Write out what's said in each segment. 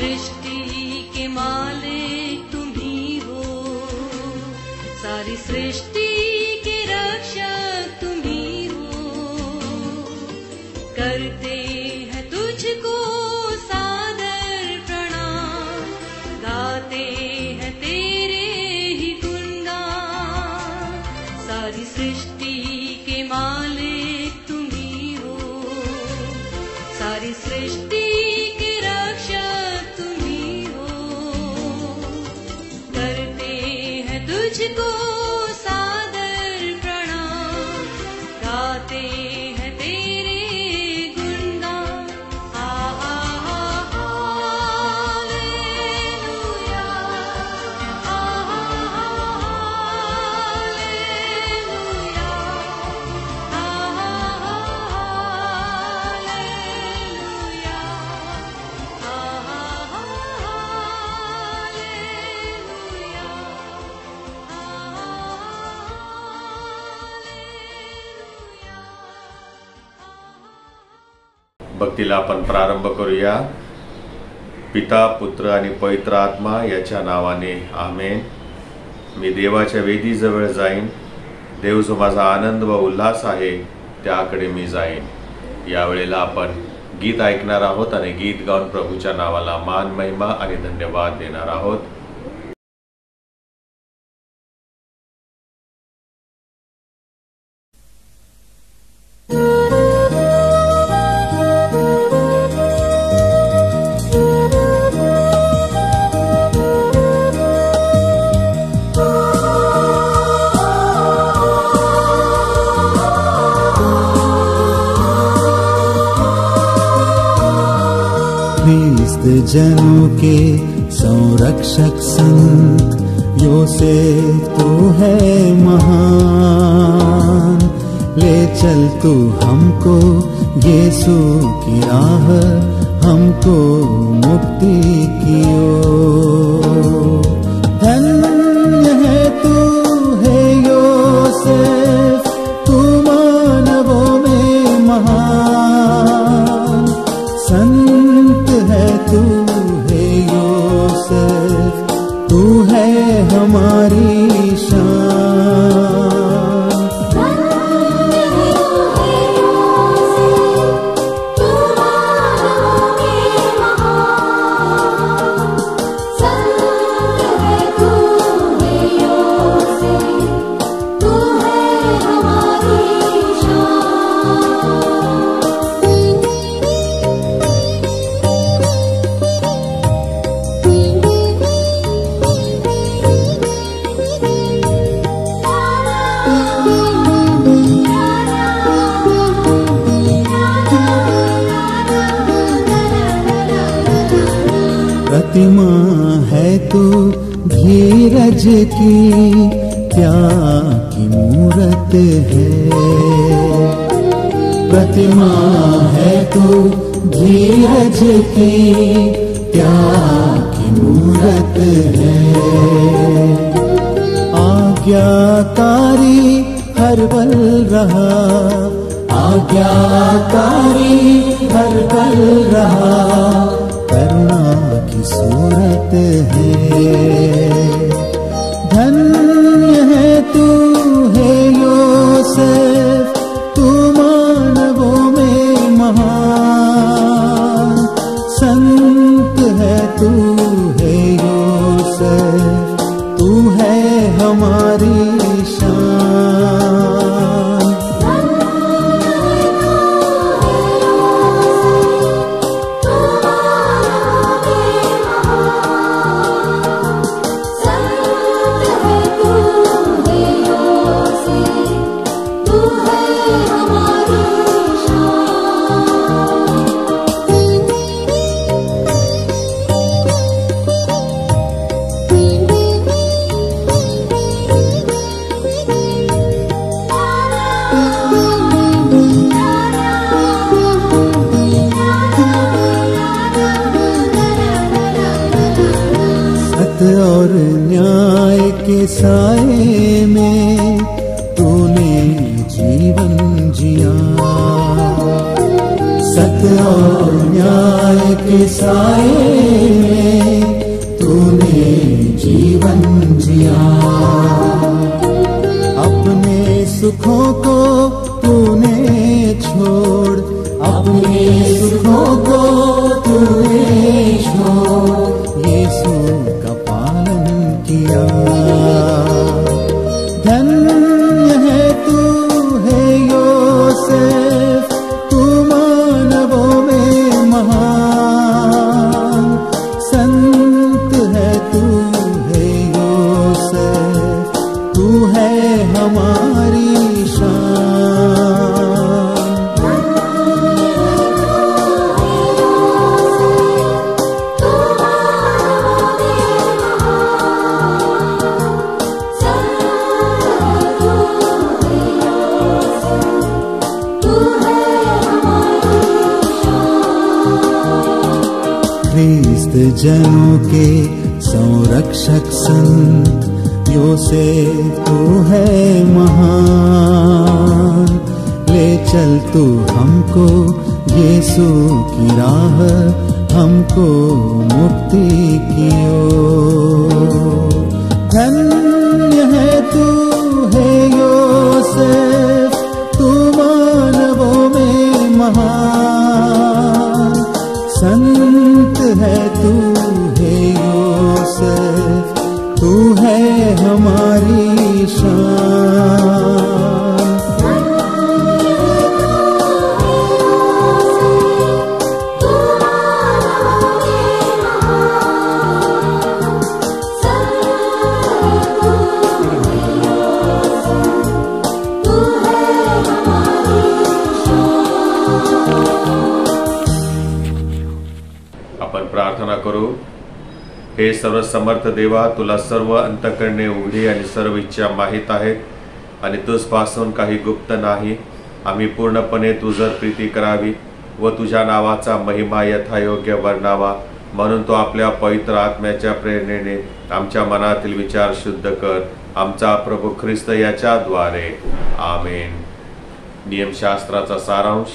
सृष्टि के मालिक तुम ही हो, सारी सृष्टि के रक्षक तुम ही हो। करते हैं तुझको सादर प्रणाम, गाते हैं तेरे ही गुणगान। सारी सृष्टि के मालिक तुम ही हो, सारी सृष्टि के रक्षक तुम ही हो। करते हैं तुझको सादर प्रणाम, गाते हैं तेरे गुणगान। भक्तीला आपण प्रारंभ करूया. पिता, पुत्र आणि पवित्र आत्मा याच्या नावाने आमेन. मी देवाच्या वेदीजवळ जाईन, देव जो माझा आनंद व उल्हास आहे त्याकडे मी जाईन. यावेळेला आपण गीत ऐकणार आहोत आणि गीत गाऊन प्रभूच्या नावाला मान, महिमा आणि धन्यवाद देणार आहोत. जनों के संरक्षक संत योसेफ तू है महान, ले चल तू हमको यीशु की राह, हमको मुक्ति की ओर। धन्य है तू है योसेफ, तू मानवों में महान, संत है तू है योसेफ, तू है हमारी शान। प्रतिमा है तू धीरज की, त्याग की मूरत है। प्रतिमा है तू धीरज की, त्याग की मूरत है। आज्ञाकारी हर पल रहा, आज्ञाकारी हर पल रहा, करुणा की सूरत है। धन्य है तू है योसेफ, तू मानवों में महान, संत है तू है योसेफ, तू है हमारी शान। और न्याय के साए में तूने जीवन जिया, सत्य और न्याय के साए में सुखों को तूने छोड़, अपने सुखों को तूने छोड़ यीशु का पालन किया। धन्य है तू है योसेफ, तू मानवों में महान। संत है तू है योसेफ, तू है हमारी शान। ख्रिस्त जनों के संरक्षक संत योसेफ तू है महान। ले चल तू हमको यीशु की राह, हमको मुक्ति की ओर। धन्य है तू है योसेफ, तू मानवों में महान। संत है तू है योसेफ, तू है हमारी शान। आपण प्रार्थना करू। हे सर्व समर्थ देवा, तुला सर्व अंतःकरणे उघडी आणि सर्व इच्छा माहीत आहेत आणि तुझपासून काही गुप्त नाही। आम्ही पूर्णपणे तुझर प्रीती करावी व तुझ्या नावाचा महिमा यथायोग्य वर्णावा, म्हणून तो आपल्या पवित्र आत्म्याच्या प्रेरणेने आमच्या मनातील विचार शुद्ध कर, आमचा प्रभू ख्रिस्त याच्याद्वारे आमेन। नियमशास्त्राचा सारांश।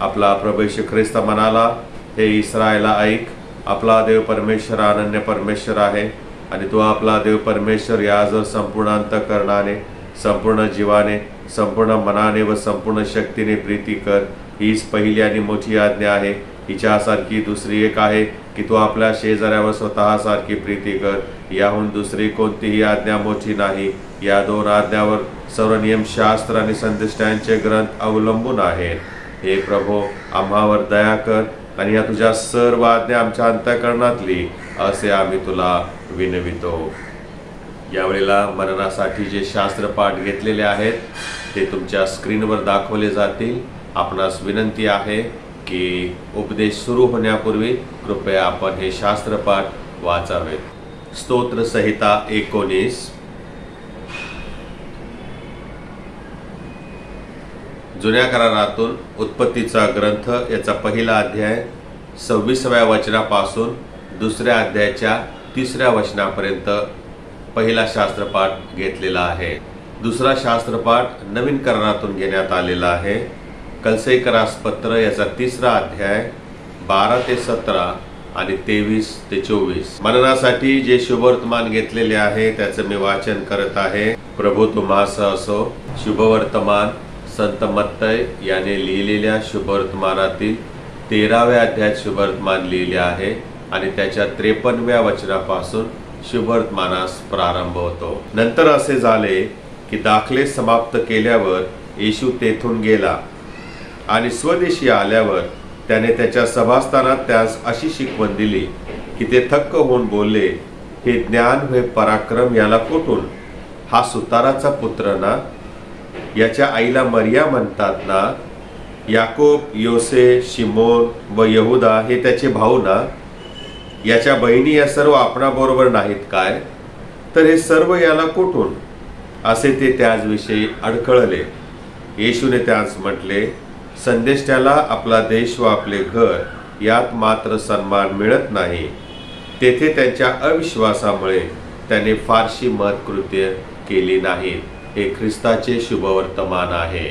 आपला प्रभू येशू ख्रिस्त म्हणाला, हे इस्रायला ऐक, आपला देव परमेश्वर अनन्य परमेश्वर आहे आणि तो आपला देव परमेश्वर याजवळ संपूर्ण अंतःकरणाने, संपूर्ण जीवाने, संपूर्ण मनाने व संपूर्ण शक्तीने प्रीती कर। हीच पहिली आणि मोठी आज्ञा आहे। हिच्यासारखी दुसरी एक आहे की तू आपल्या शेजाऱ्यावर स्वतःसारखी प्रीती कर। याहून दुसरी कोणतीही आज्ञा मोठी नाही। या दोन आज्ञावर सर्व नियमशास्त्र आणि संदेष्टांचे ग्रंथ अवलंबून आहेत। हे प्रभो, आम्हावर दया कर आणि या तुझ्या सर्व आज्ञा आमच्या अंतःकरणातली असे आम्ही तुला विनवितो। यावेळेला मननासाठी जे शास्त्रपाठ घेतलेले आहेत ते तुमच्या स्क्रीनवर दाखवले जातील। आपणास विनंती आहे की उपदेश सुरू होण्यापूर्वी कृपया आपण हे शास्त्रपाठ वाचावेत। स्तोत्र संहिता 19। जुन्या करारातून उत्पत्तीचा ग्रंथ याचा पहिला अध्याय 26व्या वचनापासून दुसऱ्या अध्यायाच्या 3ऱ्या वचनापर्यंत पहिला शास्त्रपाठ घेतलेला आहे। दुसरा शास्त्रपाठ नवीन करारातून घेण्यात आलेला आहे। कलसेकरास पत्र याचा 3रा अध्याय 12 ते 17 आणि 23 ते 24। मननासाठी जे शुभवर्तमान घेतलेले आहे त्याचं मी वाचन करत आहे। प्रभू तुम्हास असो। शुभवर्तमान संत मत्तय याने लिहिलेल्या शुभवर्तमानातील 13व्या अध्यायात शुभवर्तमान लिहिले आहे आणि त्याच्या 53व्या वचनापासून शुभवर्तमानास प्रारंभ होतो। नंतर असे झाले की दाखले समाप्त केल्यावर येशू तेथून गेला आणि स्वदेशी आल्यावर त्याने त्याच्या सभास्थानात त्यास अशी शिकवण दिली की ते थक्क होऊन बोलले, हे ज्ञान व पराक्रम याला कुठून? हा सुताराचा पुत्र ना? याच्या आईला मरिया म्हणतात ना? याकोब, योसे, शिमोन व यहुदा हे त्याचे भाऊ ना? याच्या बहिणी या सर्व आपणाबरोबर नाहीत काय? तर हे सर्व याला कुठून? असे ते त्याचविषयी अडखळले। येशूने त्यास म्हटले, संदेष्टाला आपला देश व आपले घर यात मात्र सन्मान मिळत नाही। तेथे त्यांच्या अविश्वासामुळे त्याने फारशी महत्कृत्य केली नाहीत। हे ख्रिस्ताचे शुभवर्तमान आहे।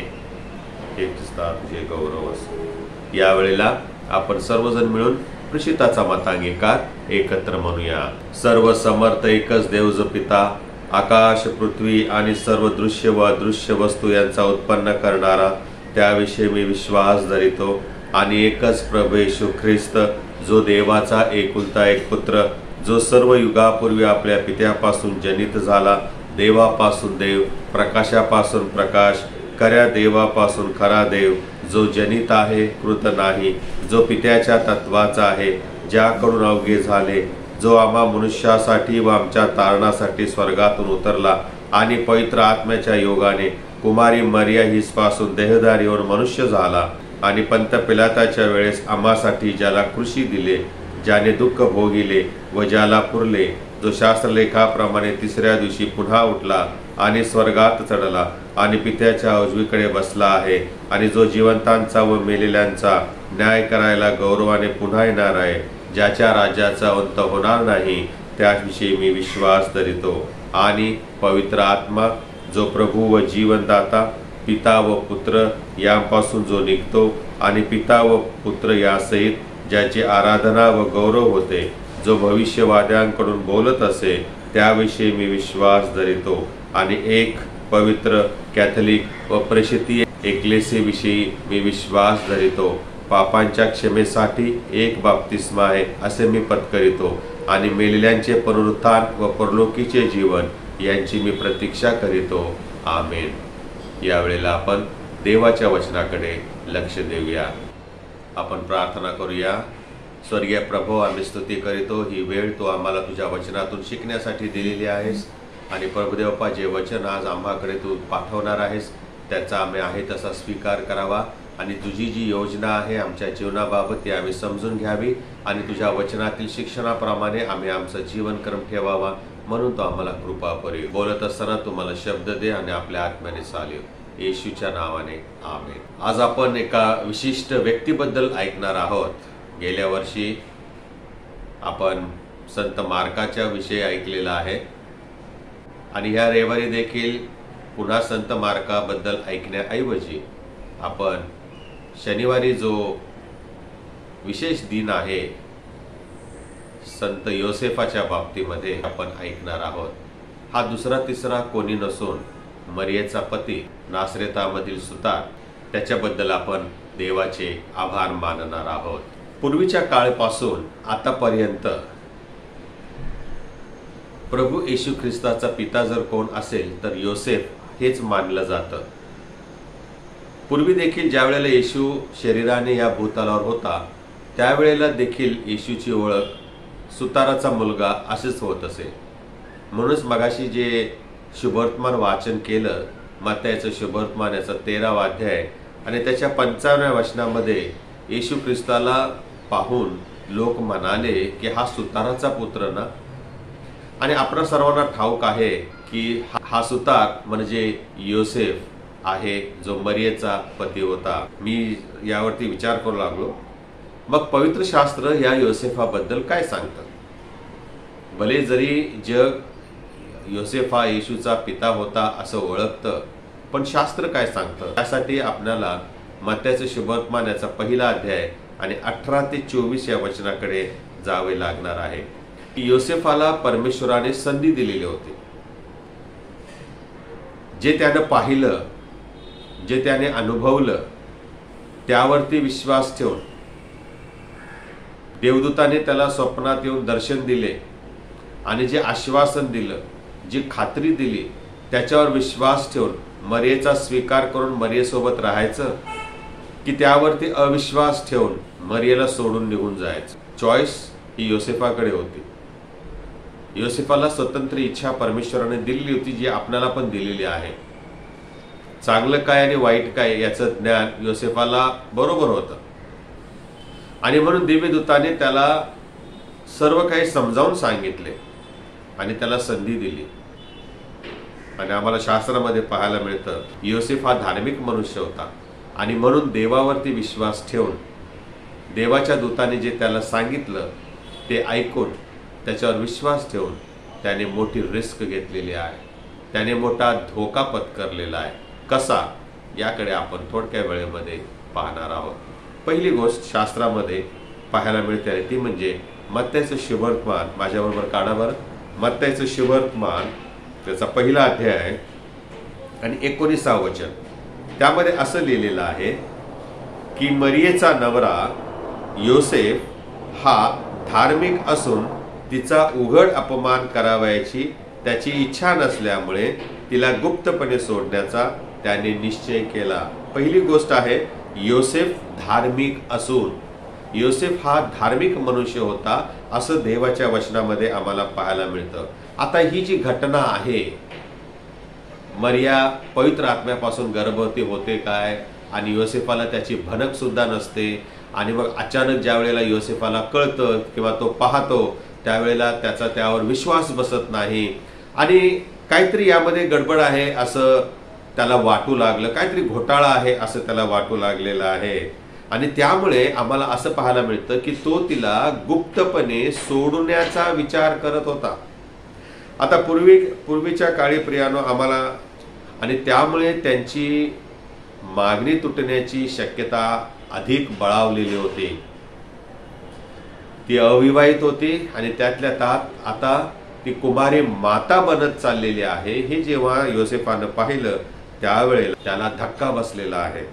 हे ख्रिस्ता तुझे गौरव असो। यावेळेला आपण सर्वजण मिळून प्रशिताचा मतांगीकार एकत्र म्हणूया। सर्व समर्थ एकच देव जो पिता, आकाश, पृथ्वी आणि सर्व दृश्य व अदृश्य वस्तू यांचा उत्पन्न करणारा, त्याविषयी मी विश्वास धरितो. आणि एकच प्रभू येशू ख्रिस्त, जो देवाचा एकुलता एक पुत्र, जो सर्व युगापूर्वी आपल्या पित्यापासून जनित झाला, देवापासून देव, प्रकाशापासून प्रकाश, खऱ्या देवापासून खरा देव, जो जनित आहे, कृत नाही, जो पित्याच्या तत्वाचा आहे, ज्याकडून अवघे झाले, जो आम्हा मनुष्यासाठी व आमच्या तारणासाठी स्वर्गातून उतरला आणि पवित्र आत्म्याच्या योगाने कुमारी मरिया हिसपासून देहधारी होऊन मनुष्य झाला आणि पंत पिलाताच्या वेळेस आम्हासाठी ज्याला कृषी दिले, ज्याने दुःख भोगिले व ज्याला पुरले, जो शास्त्रलेखाप्रमाणे तिसऱ्या दिवशी पुन्हा उठला आणि स्वर्गात चढला आणि पित्याच्या उजवीकडे बसला आहे आणि जो जिवंतांचा व मेलेल्यांचा न्याय करायला गौरवाने पुन्हा येणार आहे, ज्याच्या राज्याचा अंत होणार नाही, त्याविषयी मी विश्वास धरितो. आणि पवित्र आत्मा, जो प्रभू व जीवनदाता, पिता व पुत्र यांपासून जो निघतो आणि पिता व पुत्र यासहित ज्याची आराधना व गौरव होते, जो भविष्यवाद्यांकडून बोलत असे, त्याविषयी मी विश्वास धरितो. आणि एक पवित्र, कॅथलिक व प्रेषितीय एकलेसीविषयी मी विश्वास धरितो. पापांच्या क्षमेसाठी एक बाप्तिस्मा आहे असे मी पत्करितो. आणि मेलेल्यांचे पुनरुत्थान व परलोकीचे जीवन यांची मी प्रतीक्षा करीतो. आमेन. यावेळेला आपण देवाच्या वचनाकडे लक्ष देऊया. आपण प्रार्थना करूया. स्वर्गीय प्रभो, आम्ही स्तुती करीतो. ही वेळ तू आम्हाला तुझ्या वचनातून शिकण्यासाठी दिलेली आहेस. आणि प्रभुदेवपा, जे वचन आज आम्हाकडे तू पाठवणार आहेस त्याचा आम्ही आहे तसा स्वीकार करावा आणि तुझी जी योजना आहे आमच्या जीवनाबाबत ती आम्ही समजून घ्यावी आणि तुझ्या वचनातील शिक्षणाप्रमाणे आम्ही आमचं जीवनक्रम ठेवावा. म्हणून तो आम्हाला कृपा करी. बोलत असताना तुम्हाला शब्द दे आणि आपल्या आत्म्याने चालव. येशूच्या नावाने आमेन. आज आपण एका विशिष्ट व्यक्तीबद्दल ऐकणार आहोत. गेल्या वर्षी आपण संत मार्काच्या विषयी ऐकलेला आहे आणि ह्या रविवारी देखील पुन्हा संत मार्काबद्दल ऐकण्याऐवजी आपण शनिवारी जो विशेष दिन आहे संत योसेफाच्या बाबतीमध्ये आपण ऐकणार आहोत. हा दुसरा तिसरा कोणी नसून मरियेचा पती, नासरेतामधील सुतार, त्याच्याबद्दल आपण देवाचे आभार मानणार आहोत. पूर्वीच्या काळापासून आतापर्यंत प्रभू येशू ख्रिस्ताचा पिता जर कोण असेल तर योसेफ हेच मानलं जातं. पूर्वी देखील ज्या वेळेला येशू शरीराने या भूतलावर होता त्यावेळेला देखील येशूची ओळख सुताराचा मुलगा असेच होत असे. म्हणूनच मगाशी जे शुभवर्तमान वाचन केलं, मत्ताईचं शुभवर्तमान याचा 13वा अध्याय आणि त्याच्या 55व्या वचनामध्ये येशू ख्रिस्ताला पाहून लोक म्हणाले की हा सुताराचा पुत्र ना. आणि आपणा सर्वांना ठाऊक आहे की हा सुतार म्हणजे योसेफ आहे, जो मरियेचा पती होता. मी यावरती विचार करू लागलो. मग पवित्र शास्त्र या योसेफाबद्दल काय सांगतं? भले जरी जग योसेफ हा येशूचा पिता होता असं ओळखतं, पण शास्त्र काय सांगतं? त्यासाठी आपल्याला मत्ताईचं शुभवर्तमान याचा 1ला अध्याय आणि 18 ते 24 या वचनाकडे जावे लागणार आहे. योसेफाला परमेश्वराने संधी दिलेली होती. जे त्यानं पाहिलं, जे त्याने अनुभवलं, त्यावरती विश्वास ठेवून देवदूताने त्याला स्वप्नात येऊन दर्शन दिले आणि जे आश्वासन दिलं, जी खात्री दिली, त्याच्यावर विश्वास ठेवून मरियेचा स्वीकार करून मरियेसोबत राहायचं की त्यावरती अविश्वास ठेवून मरियेला सोडून निघून जायचं. चॉईस ही योसेफाकडे होती. योसेफाला स्वतंत्र इच्छा परमेश्वराने दिलेली होती, जी आपल्याला पण दिलेली आहे. चांगलं काय आणि वाईट काय याचं ज्ञान योसेफाला बरोबर होतं आणि म्हणून दिव्यदूताने त्याला सर्व काही समजावून सांगितले आणि त्याला संधी दिली. आणि आम्हाला शास्त्रामध्ये पाहायला मिळतं योसेफ हा धार्मिक मनुष्य होता आणि म्हणून देवावरती विश्वास ठेवून देवाच्या दूताने जे त्याला सांगितलं ते ऐकून त्याच्यावर विश्वास ठेवून त्याने मोठी रिस्क घेतलेली आहे. त्याने मोठा धोका पत्करलेला आहे. कसा, याकडे आपण थोडक्या वेळेमध्ये पाहणार आहोत. पहिली गोष्ट शास्त्रामध्ये पाहायला मिळते ती म्हणजे मत्ताईचं शुभवर्तमान. माझ्याबरोबर काढा बरं. मत्ताईचं शुभवर्तमान त्याचा पहिला अध्याय आणि 19 वचन. त्यामध्ये असं लिहिलेलं आहे की मरियेचा नवरा योसेफ हा धार्मिक असून तिचा उघड अपमान करावयाची त्याची इच्छा नसल्यामुळे तिला गुप्तपणे सोडण्याचा त्याने निश्चय केला. पहिली गोष्ट आहे, योसेफ धार्मिक असून. योसेफ हा धार्मिक मनुष्य होता असं देवाच्या वचनामध्ये आम्हाला पाहायला मिळतं. आता ही जी घटना आहे, मरिया पवित्र आत्म्यापासून गर्भवती होते काय आणि योसेफाला त्याची भनक सुद्धा नसते आणि मग अचानक ज्या वेळेला योसेफाला कळतं किंवा तो पाहतो त्यावेळेला त्याचा त्यावर विश्वास बसत नाही आणि काहीतरी यामध्ये गडबड आहे असं त्याला वाटू लागलं, काहीतरी घोटाळा आहे असं त्याला वाटू लागलेलं आहे आणि त्यामुळे आम्हाला असं पाहायला मिळतं की तो तिला गुप्तपणे सोडण्याचा विचार करत होता. आता पूर्वीच्या काळी प्रियानो आम्हाला आणि त्यामुळे त्यांची मागणी तुटण्याची शक्यता अधिक बळावलेली होती. ती अविवाहित होती आणि त्यातल्या त्यात आता ती कुमारी माता बनत चाललेली आहे. हे जेव्हा योसेफानं पाहिलं त्यावेळेला त्याला धक्का बसलेला आहे.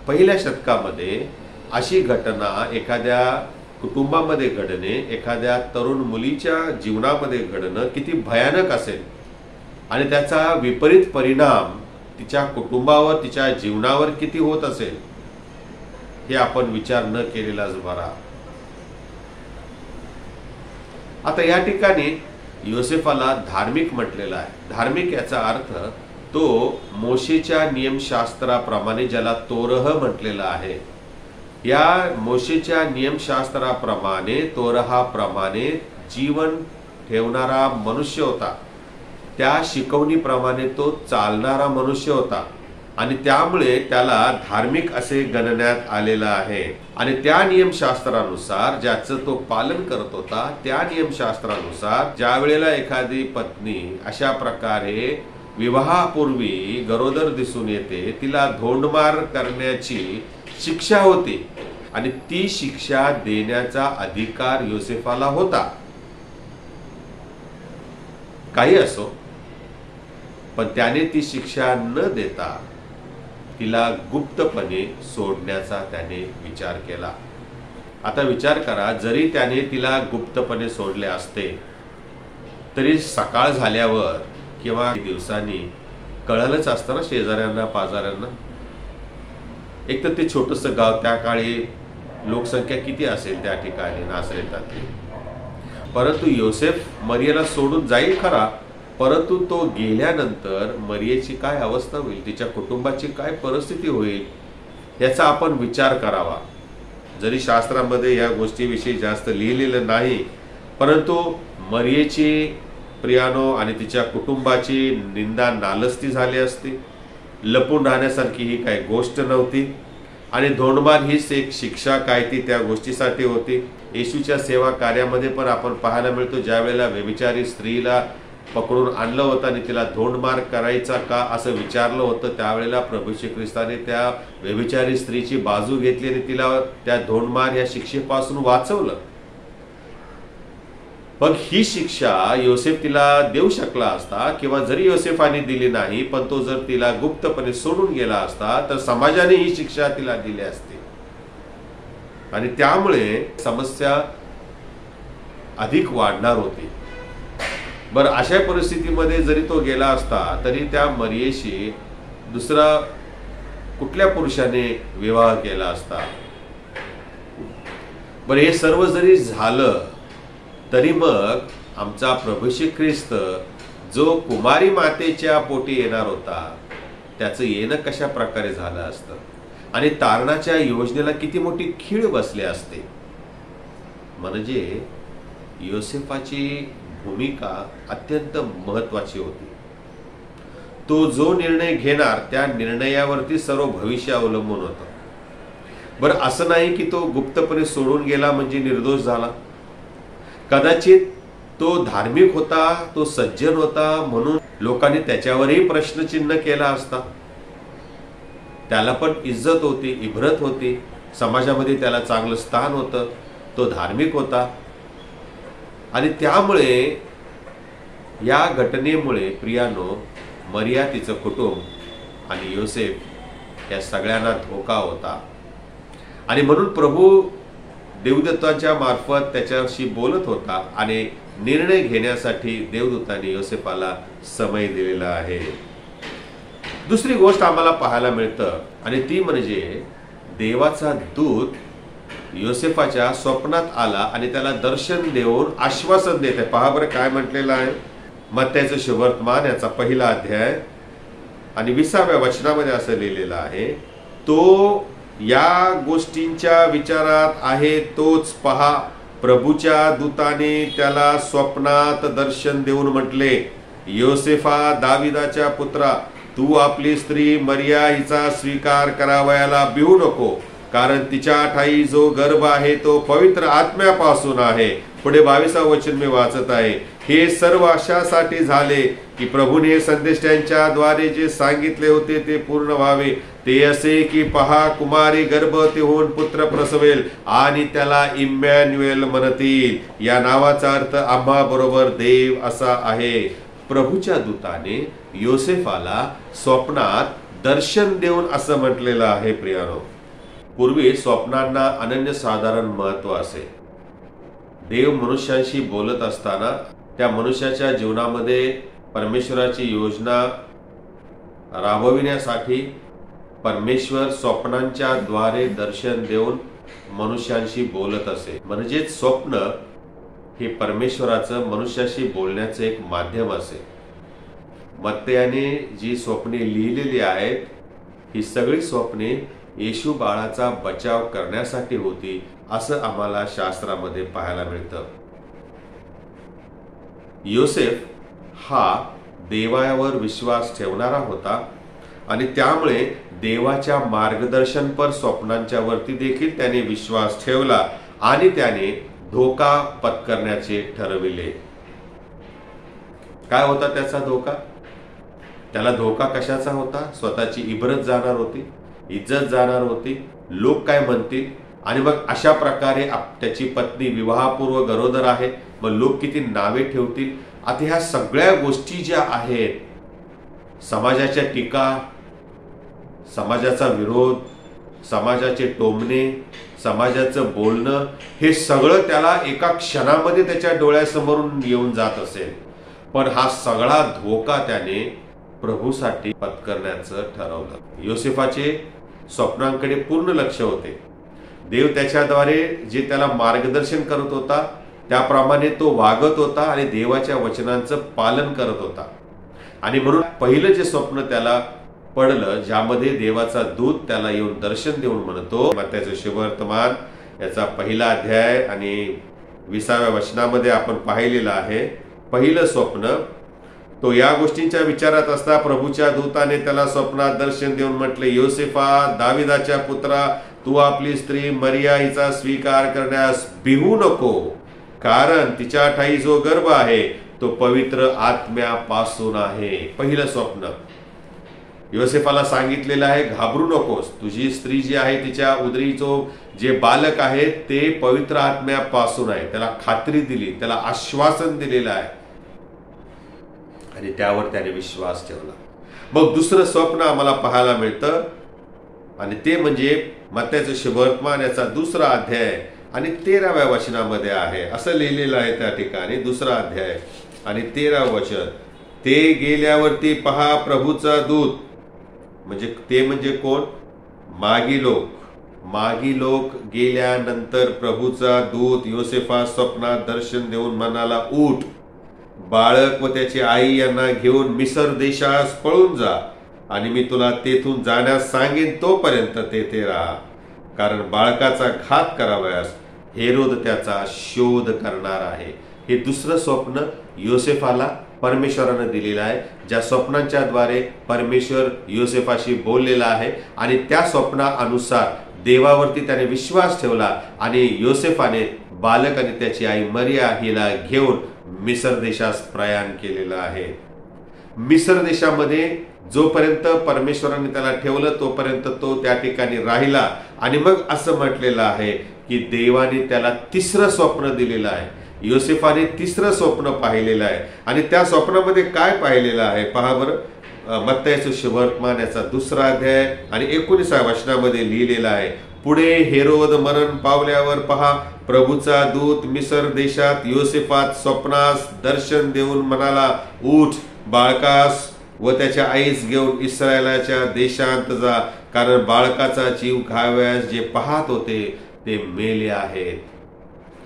पहिल्या शतकामध्ये अशी घटना एखाद्या कुटुंबामध्ये घडणे, एखाद्या तरुण मुलीच्या जीवनामध्ये घडणं किती भयानक असेल आणि त्याचा विपरीत परिणाम तिच्या कुटुंबावर, तिच्या जीवनावर किती होत असेल हे आपण विचार न केलेलाच बरा. आता या ठिकाणी योसेफाला धार्मिक म्हटलेला आहे. धार्मिक याचा अर्थ तो मोशेच्या नियमशास्त्राप्रमाणे, ज्याला तोरह म्हटलेला आहे, या मोशेच्या नियमशास्त्राप्रमाणे, तोरहाप्रमाणे जीवन ठेवणारा मनुष्य होता. त्या शिकवणीप्रमाणे तो चालणारा मनुष्य होता आणि त्यामुळे त्याला धार्मिक असे गणण्यात आलेलं आहे. आणि त्या नियमशास्त्रानुसार ज्याचं तो पालन करत होता, त्या नियमशास्त्रानुसार ज्या वेळेला एखादी पत्नी अशा प्रकारे विवाहापूर्वी गरोदर दिसून येते, तिला धोंडमार करण्याची शिक्षा होती आणि ती शिक्षा देण्याचा अधिकार योसेफाला होता. काही असो, पण त्याने ती शिक्षा न देता तिला गुप्तपणे सोडण्याचा त्याने विचार केला. आता विचार करा, जरी त्याने तिला गुप्तपणे सोडले असते तरी सकाळ झाल्यावर किंवा दिवसांनी कळलंच असतं ना शेजाऱ्यांना, पाजाऱ्यांना. एक तर ते छोटंसं गाव, त्या काळी लोकसंख्या किती असेल त्या ठिकाणी नासरेतातली. परंतु योसेफ मरियेला सोडून जाईल खरा, परंतु तो गेल्यानंतर मरियेची काय अवस्था होईल, तिच्या कुटुंबाची काय परिस्थिती होईल याचा आपण विचार करावा. जरी शास्त्रामध्ये या गोष्टीविषयी जास्त लिहिलेलं नाही, परंतु मरियेची प्रियानो आणि तिच्या कुटुंबाची निंदा नालस्ती झाली असती. लपून राहण्यासारखी ही काही गोष्ट नव्हती आणि धोंडमार हीच एक शिक्षा काय ती त्या गोष्टीसाठी होती. येशूच्या सेवा कार्यामध्ये पण आपण पाहायला मिळतो, ज्या वेळेला व्यभिचारी स्त्रीला पकडून आणलं होतं आणि तिला धोंडमार करायचा का असं विचारलं होतं, त्यावेळेला प्रभू श्री ख्रिस्ताने त्या व्यभिचारी स्त्रीची बाजू घेतली आणि तिला त्या धोंडमार या शिक्षेपासून वाचवलं. मग ही शिक्षा योसेफ तिला देऊ शकला असता किंवा जरी योसेफाने दिली नाही, पण तो जर तिला गुप्तपणे सोडून गेला असता तर समाजाने ही शिक्षा तिला दिली असती आणि त्यामुळे समस्या अधिक वाढणार होती. बरं, अशा परिस्थितीमध्ये जरी तो गेला असता तरी त्या मरियेशी दुसरा कुठल्या पुरुषाने विवाह केला असता. बरं, हे सर्व जरी झालं तरी मग आमचा प्रभू श्री ख्रिस्त जो कुमारी मातेच्या पोटी येणार होता त्याचं येणं कशा प्रकारे झालं असतं आणि तारणाच्या योजनेला किती मोठी खीळ बसली असते. म्हणजे योसेफाची भूमिका अत्यंत महत्वाची होती. तो जो निर्णय घेणार त्या निर्णयावरती सर्व भविष्य अवलंबून होतं. बरं, असं नाही की तो गुप्तपणे सोडून गेला म्हणजे निर्दोष झाला. कदाचित तो धार्मिक होता, तो सज्जन होता म्हणून लोकांनी त्याच्यावरही प्रश्नचिन्ह केला असता. त्याला पण इज्जत होती, इब्रत होती, समाजामध्ये त्याला चांगलं स्थान होतं, तो धार्मिक होता आणि त्यामुळे या घटनेमुळे प्रियानो, मरिया, तिचं कुटुंब आणि योसेफ या सगळ्यांना धोका होता आणि म्हणून प्रभू देवदूतांच्या मार्फत त्याच्याशी बोलत होता आणि निर्णय घेण्यासाठी देवदूतांनी योसेफाला समय दिलेला आहे. दुसरी गोष्ट आम्हाला पाहायला मिळतं आणि ती म्हणजे देवाचा दूत योसेफाच्या स्वप्नात आला आणि त्याला दर्शन देऊन आश्वासन देत आहे. पहा बरं काय म्हटलेलं आहे. मत्तयाचं शुभवर्तमान याचा 1 अध्याय आणि 20व्या वचनामध्ये असं लिहिलेलं आहे, तो या गोष्टींच्या विचारात आहे तोच पहा, प्रभूच्या दूताने त्याला स्वप्नात दर्शन देऊन म्हटले, योसेफा, दाविदाच्या पुत्रा, तू आपली स्त्री मरिया हिचा स्वीकार करावयाला भिवू नको, कारण तिच्या ठाई जो गर्भ आहे तो पवित्र आत्म्यापासून आहे. पुढे 22वं वचन मी वाचत आहे, हे सर्व अशासाठी झाले की प्रभूने संदेष्टांच्या द्वारे जे सांगितले होते ते पूर्ण व्हावे. ते असे की पहा, कुमारी गर्भवती होऊन पुत्र प्रसवेल आणि त्याला इम्मॅन्युएल म्हणतील. या नावाचा अर्थ आम्हा बरोबर देव असा आहे. प्रभूच्या दूताने योसेफाला स्वप्नात दर्शन देऊन असं म्हटलेलं आहे. प्रियानो, पूर्वी स्वप्नांना अनन्यसाधारण महत्व असे. देव मनुष्यांशी बोलत असताना त्या मनुष्याच्या जीवनामध्ये परमेश्वराची योजना राबविण्यासाठी परमेश्वर स्वप्नांच्या द्वारे दर्शन देऊन मनुष्यांशी बोलत असे. म्हणजेच स्वप्न हे परमेश्वराचं मनुष्याशी बोलण्याचं एक माध्यम असे. मत्तयाने जी स्वप्ने लिहिलेली आहेत ही सगळी स्वप्ने येशू बाळाचा बचाव करण्यासाठी होती असं आम्हाला शास्त्रामध्ये पाहायला मिळतं. योसेफ हा देवावर विश्वास ठेवणारा होता आणि त्यामुळे देवाच्या मार्गदर्शनपर स्वप्नांच्या वरती देखील त्याने विश्वास ठेवला आणि त्याने धोका पत्करण्याचे ठरविले. काय होता त्याचा धोका? त्याला धोका कशाचा होता? स्वतःची इबरत जाणार होती, इज्जत जाणार होती, लोक काय म्हणतील, आणि मग अशा प्रकारे त्याची पत्नी विवाहपूर्व गरोदर आहे, मग लोक किती नावे ठेवतील. आता ह्या सगळ्या गोष्टी ज्या आहेत, समाजाच्या टीका, समाजाचा विरोध, समाजाचे टोमणे, समाजाचं बोलणं, हे सगळं त्याला एका क्षणामध्ये त्याच्या डोळ्यासमोरून येऊन जात असेल. पण हा सगळा धोका त्याने प्रभूसाठी पत्करण्याचं ठरवलं. योसेफाचे स्वप्नांकडे पूर्ण लक्ष होते. देव त्याच्याद्वारे जे त्याला मार्गदर्शन करत होता त्याप्रमाणे तो वागत होता आणि देवाच्या वचनांचं पालन करत होता. आणि म्हणून पहिलं जे स्वप्न त्याला पडलं, ज्यामध्ये देवाचा दूत त्याला येऊन दर्शन देऊन म्हणतो, मत्तयाचं शुभवर्तमान याचा 1 अध्याय आणि 20व्या वचनामध्ये आपण पाहिलेलं आहे. पहिलं स्वप्न, तो या गोष्टींच्या विचारात असता प्रभूच्या दूताने त्याला स्वप्नात दर्शन देऊन म्हटले, योसेफा, दाविदाच्या पुत्रा, तू आपली स्त्री मरिया हिचा स्वीकार करण्यास भिवू नको, कारण तिच्या ठाई जो गर्भ आहे तो पवित्र आत्म्यापासून आहे. पहिलं स्वप्न योसेफाला सांगितलेलं आहे, घाबरू नकोस, तुझी स्त्री जी आहे तिच्या उदरीचो जे बालक आहे ते पवित्र आत्म्यापासून आहे. त्याला खात्री दिली, त्याला आश्वासन दिलेलं आहे आणि त्यावर त्याने विश्वास ठेवला. मग दुसरं स्वप्न आम्हाला पाहायला मिळतं आणि ते म्हणजे मत्तयाचं शुभवर्तमान याचा 2 अध्याय आणि 13व्या वचनामध्ये आहे. असं लिहिलेलं आहे त्या ठिकाणी, 2 अध्याय आणि 13वं वचन, ते गेल्यावरती पहा प्रभूचा दूत, म्हणजे कोण? मागी लोक गेल्यानंतर प्रभूचा दूत योसेफा स्वप्नात दर्शन देऊन म्हणाला, उठ, बाळक व त्याची आई यांना घेऊन मिसर देशास पळून जा आणि मी तुला तेथून जाण्यास सांगेन, तोपर्यंत तेथे राहा, कारण बाळकाचा घात करावयास हेरोद त्याचा शोध करणार आहे. हे दुसरं स्वप्न योसेफाला परमेश्वरानं दिलेलं आहे, ज्या स्वप्नांच्या द्वारे परमेश्वर योसेफाशी बोललेला आहे आणि त्या स्वप्नानुसार देवावरती त्याने विश्वास ठेवला आणि योसेफाने बालक आणि त्याची आई मरिया हिला घेऊन मिसर देशास प्रयाण केलेलं आहे. मिसर देशामध्ये जोपर्यंत परमेश्वराने त्याला ठेवलं तोपर्यंत तो त्या ठिकाणी राहिला आणि मग असं म्हटलेलं आहे की देवाने त्याला तिसरं स्वप्न दिलेलं आहे. योसेफाने तिसरं स्वप्न पाहिलेलं आहे आणि त्या स्वप्नामध्ये काय पाहिलेलं आहे पहा बरं. मत्तईचं शुभवर्तमान याचा 2रा अध्याय आणि 19व्या वचनामध्ये लिहिलेलं आहे. पुढे हेरोद मरण पावल्यावर पहा, प्रभूचा दूत मिस्र देशात योसेफात स्वप्नास दर्शन देऊन म्हणाला, उठ, बाळकास व त्याच्या आईस घेऊन इस्रायलाच्या देशांत जा, कारण बाळकाचा जीव घाव्यास जे पाहत होते ते मेले आहेत.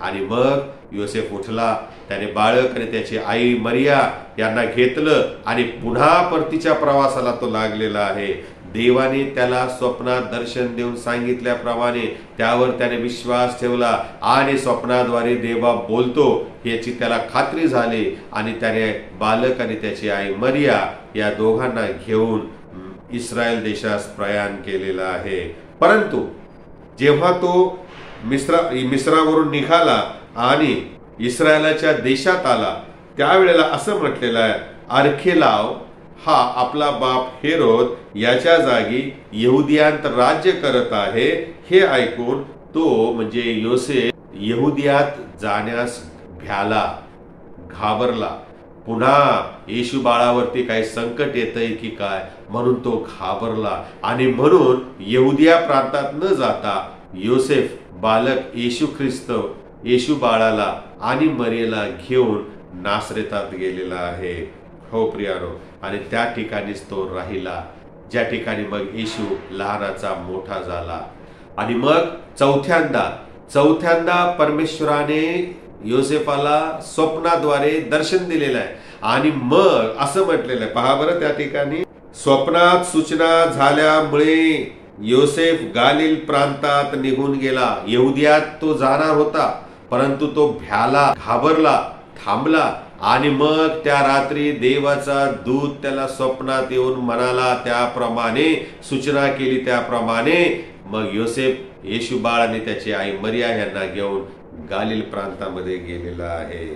आणि मग योसेफ उठला, त्याने बाळक आणि त्याची आई मरिया यांना घेतलं आणि पुन्हा परतीच्या प्रवासाला तो लागलेला आहे. देवाने त्याला स्वप्नात दर्शन देऊन सांगितल्याप्रमाणे त्यावर त्याने विश्वास ठेवला आणि स्वप्नाद्वारे देवा बोलतो याची त्याला खात्री झाली आणि त्याने बालक आणि त्याची आई मरिया या दोघांना घेऊन इस्रायल देशास प्रयाण केलेला आहे. परंतु जेव्हा तो मिस्रावरून निघाला आणि इस्रायलाच्या देशात आला त्यावेळेला असं म्हटलेलं आहे, अर्खेलाव हा आपला बाप हेरोद याच्या जागी यहुदियांत राज्य करत आहे. हे ऐकून तो म्हणजे योसेफ यहुदियात जाण्यास भ्याला, घाबरला. पुन्हा येशू बाळावरती काही संकट येतंय की काय म्हणून तो घाबरला आणि म्हणून यहुदिया प्रांतात न जाता योसेफ बालक येशू ख्रिस्त येशू बाळाला आणि मरियेला घेऊन नासरेतात गेलेला आहे. हो प्रियानो, आणि त्या ठिकाणीच तो राहिला ज्या ठिकाणी मग येशू लहानाचा मोठा झाला. आणि मग चौथ्यांदा परमेश्वराने योसेफाला स्वप्नाद्वारे दर्शन दिलेलं आहे आणि मग असं म्हटलेलं आहे पहा बरं त्या ठिकाणी, स्वप्नात सूचना झाल्यामुळे योसेफ गालिल प्रांतात निघून गेला. यहुदियात तो जाणार होता परंतु तो भ्याला, घाबरला, थांबला आणि मग त्या रात्री देवाचा दूत त्याला स्वप्नात येऊन म्हणाला त्याप्रमाणे, सूचना केली त्याप्रमाणे मग योसेफ येशू बाळ आणि त्याची आई मरिया यांना घेऊन गालिल प्रांतामध्ये गेलेला आहे.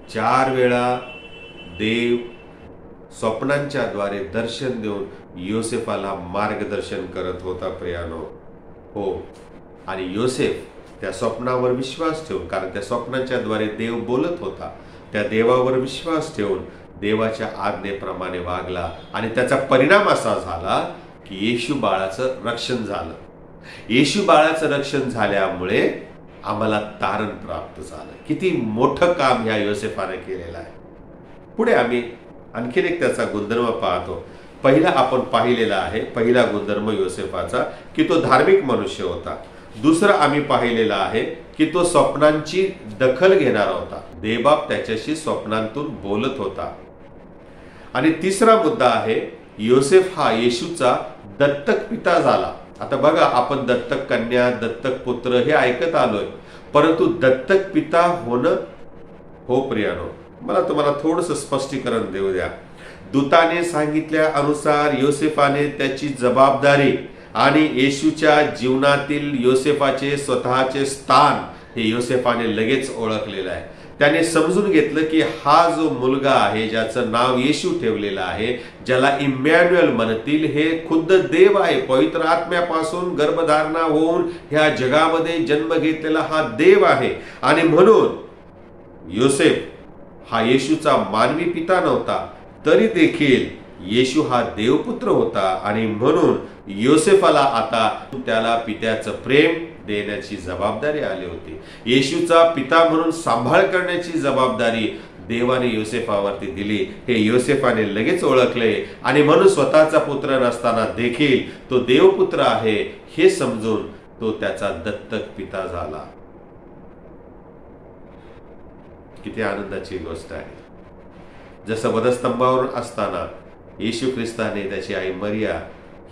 4 वेळा देव स्वप्नांच्या द्वारे दर्शन देऊन योसेफाला मार्गदर्शन करत होता प्रियानो. हो, आणि योसेफ त्या स्वप्नावर विश्वास ठेवून, कारण त्या स्वप्नांच्या द्वारे देव बोलत होता, त्या देवावर विश्वास ठेवून देवाच्या आज्ञेप्रमाणे वागला आणि त्याचा परिणाम असा झाला की येशू बाळाचं रक्षण झालं. येशू बाळाचं रक्षण झाल्यामुळे आम्हाला तारण प्राप्त झालं. किती मोठं काम ह्या योसेफाने केलेलं आहे. पुढे आम्ही आणखीन एक त्याचा गुणधर्म पाहतो. पहिला आपण पाहिलेला आहे, पहिला गुणधर्म योसेफाचा की तो धार्मिक मनुष्य होता. दुसरा आम्ही पाहिलेला आहे की तो स्वप्नांची दखल घेणारा होता. देवबाप त्याच्याशी स्वप्नांतून बोलत होता. आणि तिसरा मुद्दा आहे, योसेफ हा येशूचा दत्तक पिता झाला. आता बघा, आपण दत्तक कन्या, दत्तक पुत्र हे ऐकत आलोय, परंतु दत्तक पिता होणं, हो प्रियानो, मला तुम्हाला थोडंसं स्पष्टीकरण देऊ द्या. दूताने सांगितल्या अनुसार योसेफाने त्याची जबाबदारी आणि येशूच्या जीवनातील योसेफाचे स्वतःचे स्थान हे योसेफाने लगेच ओळखलेलं आहे. त्याने समजून घेतलं की हा जो मुलगा आहे ज्याचं नाव येशू ठेवलेलं आहे, ज्याला इम्मॅन्युअल म्हणतील, हे खुद्द देव आहे. पवित्र आत्म्यापासून गर्भधारणा होऊन ह्या जगामध्ये जन्म घेतलेला हा देव आहे. आणि म्हणून योसेफ हा येशूचा मानवी पिता नव्हता, तरी देखील येशू हा देवपुत्र होता आणि म्हणून योसेफाला आता त्याला पित्याचं प्रेम देण्याची जबाबदारी आली होती. येशूचा पिता म्हणून सांभाळ करण्याची जबाबदारी देवाने योसेफावरती दिली. हे योसेफाने लगेच ओळखले आणि म्हणून स्वतःचा पुत्र नसताना देखील तो देवपुत्र आहे हे समजून तो त्याचा दत्तक पिता झाला. किती आनंदाची गोष्ट आहे. जसं वधस्तंभावर असताना येशू ख्रिस्ताने त्याची आई मरिया